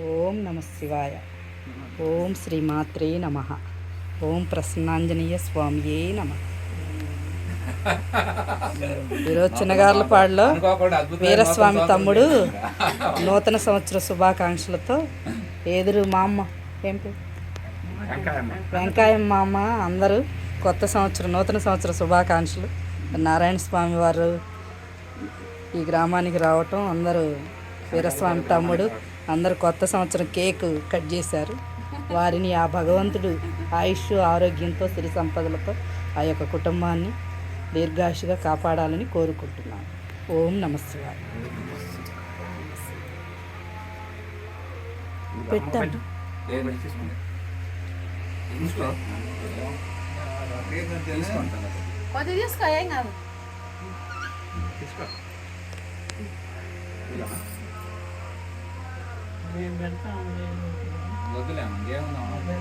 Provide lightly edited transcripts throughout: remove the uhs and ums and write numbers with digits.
ఓం నమ శివాయ. ఓం శ్రీమాత్రే నమ. ఓం ప్రసన్నాంజనేయ స్వామియే నమ. ఈరోజు చిన్నగార్లపాడులో వీరస్వామి తమ్ముడు నూతన సంవత్సర శుభాకాంక్షలతో ఎదురు మా అమ్మ ఏం పేరు వెంకాయమ్మ అమ్మ అందరూ నూతన సంవత్సర శుభాకాంక్షలు. నారాయణ స్వామి వారు ఈ గ్రామానికి రావటం, అందరూ వీరస్వామి తమ్ముడు అందరూ కొత్త సంవత్సరం కేక్ కట్ చేశారు. వారిని ఆ భగవంతుడు ఆయుష్ ఆరోగ్యంతో సిరి సంపదలతో ఆ యొక్క కుటుంబాన్ని దీర్ఘాయుషుగా కాపాడాలని కోరుకుంటున్నాను. ఓం నమ శివాయ. పెట్టాను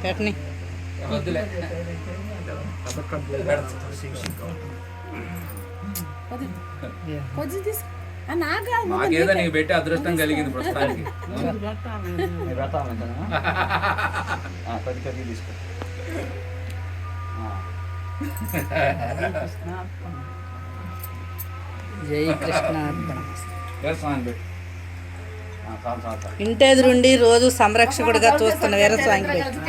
పెట్టని నాకేదో నీకు పెట్టి అదృష్టం కలిగింది ప్రస్తుతానికి. తీసుకో జై కృష్ణ. ఇంటెదురుండి రోజు సంరక్షకుడిగా చూస్తున్న వీరస్వామికి పెట్టి